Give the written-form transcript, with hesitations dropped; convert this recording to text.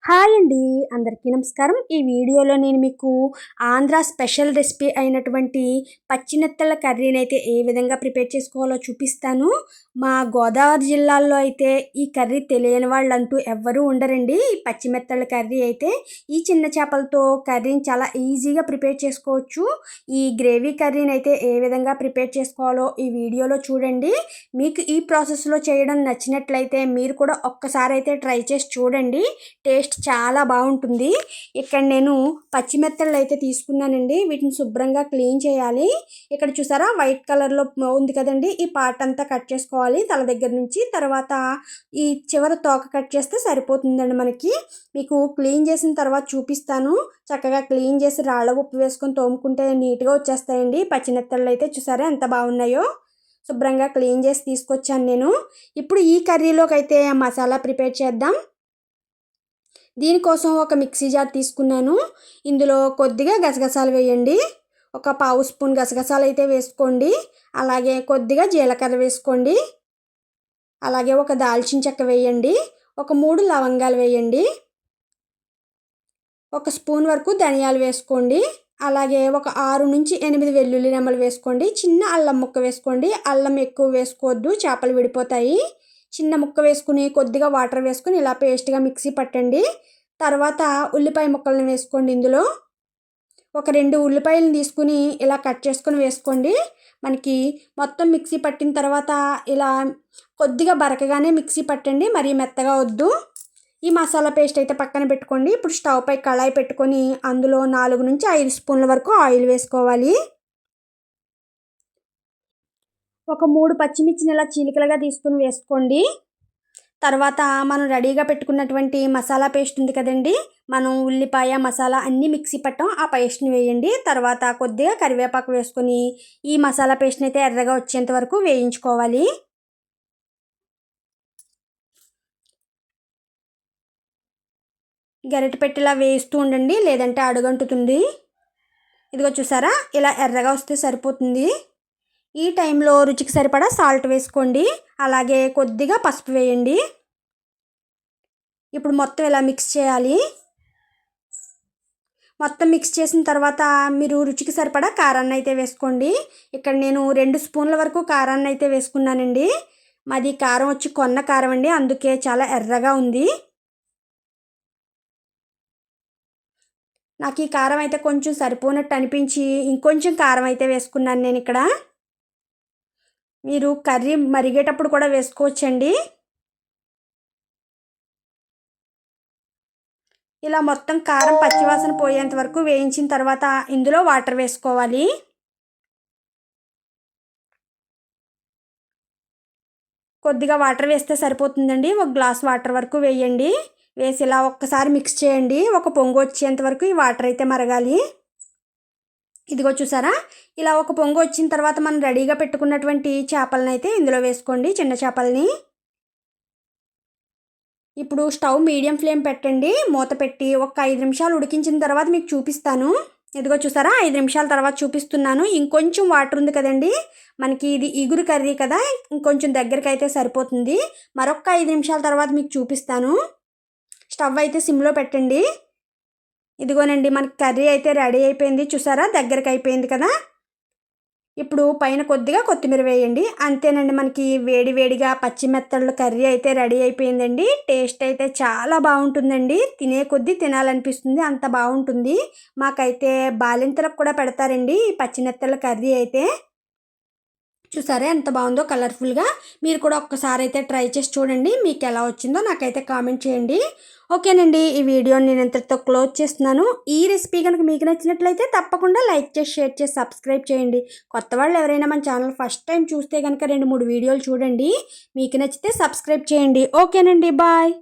Hi అండి, అందరికీ నమస్కారం. ఈ వీడియోలో నేను మీకు ఆంధ్ర స్పెషల్ రెసిపీ అయినటువంటి పచ్చినెత్తల కర్రీని అయితే ఏ విధంగా ప్రిపేర్ చేసుకోవాలో చూపిస్తాను. మా గోదావరి జిల్లాలో అయితే ఈ కర్రీ తెలియని వాళ్ళంటూ ఎవ్వరూ ఉండరండి. ఈ పచ్చిమెత్తల కర్రీ అయితే ఈ చిన్న చేపలతో కర్రీని చాలా ఈజీగా ప్రిపేర్ చేసుకోవచ్చు. ఈ గ్రేవీ కర్రీని అయితే ఏ విధంగా ప్రిపేర్ చేసుకోవాలో ఈ వీడియోలో చూడండి. మీకు ఈ ప్రాసెస్లో చేయడం నచ్చినట్లయితే మీరు కూడా ఒక్కసారి అయితే ట్రై చేసి చూడండి. టేస్ట్ చాలా బాగుంటుంది. ఇక్కడ నేను పచ్చిమెత్తళ్ళు అయితే తీసుకున్నానండి. వీటిని శుభ్రంగా క్లీన్ చేయాలి. ఇక్కడ చూసారా వైట్ కలర్లో ఉంది కదండి, ఈ పార్ట్ అంతా కట్ చేసుకోవాలి తల దగ్గర నుంచి. తర్వాత ఈ చివరి తోక కట్ చేస్తే సరిపోతుందండి మనకి. మీకు క్లీన్ చేసిన తర్వాత చూపిస్తాను. చక్కగా క్లీన్ చేసి రాళ్ళ ఉప్పు వేసుకొని తోముకుంటే నీట్గా వచ్చేస్తాయండి. పచ్చిమెత్తళ్ళు అయితే చూసారా ఎంత బాగున్నాయో. శుభ్రంగా క్లీన్ చేసి తీసుకొచ్చాను నేను. ఇప్పుడు ఈ కర్రీలోకి అయితే మసాలా ప్రిపేర్ చేద్దాం. దీనికోసం ఒక మిక్సీ జార్ తీసుకున్నాను. ఇందులో కొద్దిగా గసగసాలు వేయండి. ఒక పావు స్పూన్ గసగసాలు అయితే వేసుకోండి. అలాగే కొద్దిగా జీలకర్ర వేసుకోండి. అలాగే ఒక దాల్చిన చెక్క వేయండి. ఒక 3 లవంగాలు వేయండి. ఒక స్పూన్ వరకు ధనియాలు వేసుకోండి. అలాగే ఒక 6 నుంచి 8 వెల్లుల్లి రెమ్మలు వేసుకోండి. చిన్న అల్లం ముక్క వేసుకోండి. అల్లం ఎక్కువ వేసుకోవద్దు, చేపలు విడిపోతాయి. చిన్న ముక్క వేసుకుని కొద్దిగా వాటర్ వేసుకుని ఇలా పేస్ట్గా మిక్సీ పట్టండి. తర్వాత ఉల్లిపాయ ముక్కలను వేసుకోండి. ఇందులో ఒక 2 ఉల్లిపాయలను తీసుకుని ఇలా కట్ చేసుకొని వేసుకోండి. మనకి మొత్తం మిక్సీ పట్టిన తర్వాత ఇలా కొద్దిగా బరకగానే మిక్సీ పట్టండి, మరీ మెత్తగా వద్దు. ఈ మసాలా పేస్ట్ అయితే పక్కన పెట్టుకోండి. ఇప్పుడు స్టవ్ పై కళాయి పెట్టుకొని అందులో 4 నుంచి 5 స్పూన్ల వరకు ఆయిల్ వేసుకోవాలి. ఒక 3 పచ్చిమిర్చిని ఇలా చీలికలుగా తీసుకుని వేసుకోండి. తర్వాత మనం రెడీగా పెట్టుకున్నటువంటి మసాలా పేస్ట్ ఉంది కదండి, మనం ఉల్లిపాయ మసాలా అన్నీ మిక్సీ పట్టాం, ఆ పేస్ట్ని వేయండి. తర్వాత కొద్దిగా కరివేపాకు వేసుకొని ఈ మసాలా పేస్ట్ని అయితే ఎర్రగా వచ్చేంత వరకు వేయించుకోవాలి. గరిటె పెట్టి ఇలా వేస్తూ ఉండండి, లేదంటే అడుగంటుతుంది. ఇదిగో చూసారా, ఇలా ఎర్రగా వస్తే సరిపోతుంది. ఈ టైంలో రుచికి సరిపడా సాల్ట్ వేసుకోండి. అలాగే కొద్దిగా పసుపు వేయండి. ఇప్పుడు మొత్తం ఇలా మిక్స్ చేయాలి. మొత్తం మిక్స్ చేసిన తర్వాత మీరు రుచికి సరిపడా కారాన్ని అయితే వేసుకోండి. ఇక్కడ నేను 2 స్పూన్ల వరకు కారాన్ని అయితే వేసుకున్నానండి. మాది కారం వచ్చి కొన్న కారం అండి, అందుకే చాలా ఎర్రగా ఉంది. నాకు ఈ కారం అయితే కొంచెం సరిపోనట్టు అనిపించి ఇంకొంచెం కారం అయితే వేసుకున్నాను నేను ఇక్కడ. మీరు కర్రీ మరిగేటప్పుడు కూడా వేసుకోవచ్చండి. ఇలా మొత్తం కారం పచ్చివాసన పోయేంత వరకు వేయించిన తర్వాత ఇందులో వాటర్ వేసుకోవాలి. కొద్దిగా వాటర్ వేస్తే సరిపోతుందండి. ఒక గ్లాస్ వాటర్ వరకు వేయండి. వేసి ఇలా ఒక్కసారి మిక్స్ చేయండి. ఒక పొంగు వచ్చేంత వరకు ఈ వాటర్ అయితే మరగాలి. ఇదిగో చూసారా, ఇలా ఒక పొంగు వచ్చిన తర్వాత మనం రెడీగా పెట్టుకున్నటువంటి చేపలను అయితే ఇందులో వేసుకోండి, చిన్న చేపల్ని. ఇప్పుడు స్టవ్ మీడియం ఫ్లేమ్ పెట్టండి. మూత పెట్టి ఒక 5 నిమిషాలు ఉడికించిన తర్వాత మీకు చూపిస్తాను. ఇదిగో చూసారా, 5 నిమిషాల తర్వాత చూపిస్తున్నాను. ఇంకొంచెం వాటర్ ఉంది కదండి, మనకి ఇది ఇగురు కర్రీ కదా, ఇంకొంచెం దగ్గరికి అయితే సరిపోతుంది. మరొక 5 నిమిషాల తర్వాత మీకు చూపిస్తాను. స్టవ్ అయితే సిమ్లో పెట్టండి. ఇదిగోనండి, మనకి కర్రీ అయితే రెడీ అయిపోయింది. చూసారా, దగ్గరికి అయిపోయింది కదా. ఇప్పుడు పైన కొద్దిగా కొత్తిమీర వేయండి. అంతేనండి, మనకి వేడి వేడిగా పచ్చిమెత్తళ్ళ కర్రీ అయితే రెడీ అయిపోయిందండి. టేస్ట్ అయితే చాలా బాగుంటుందండి. తినే కొద్దీ తినాలనిపిస్తుంది, అంత బాగుంటుంది. మాకైతే బాలింతలకు కూడా పెడతారండి ఈ పచ్చిమెత్తళ్ళ కర్రీ అయితే. చూసారా ఎంత బాగుందో కలర్ఫుల్గా. మీరు కూడా ఒక్కసారి అయితే ట్రై చేసి చూడండి. మీకు ఎలా వచ్చిందో నాకైతే కామెంట్ చేయండి. ఓకేనండి, ఈ వీడియోని నేను ఇంతటితో క్లోజ్ చేస్తున్నాను. ఈ రెసిపీ కనుక మీకు నచ్చినట్లయితే తప్పకుండా లైక్ చేసి, షేర్ చేసి, సబ్స్క్రైబ్ చేయండి. కొత్త వాళ్ళు ఎవరైనా మన ఛానల్ ఫస్ట్ టైం చూస్తే కనుక 2-3 వీడియోలు చూడండి. మీకు నచ్చితే సబ్స్క్రైబ్ చేయండి. ఓకేనండి, బాయ్.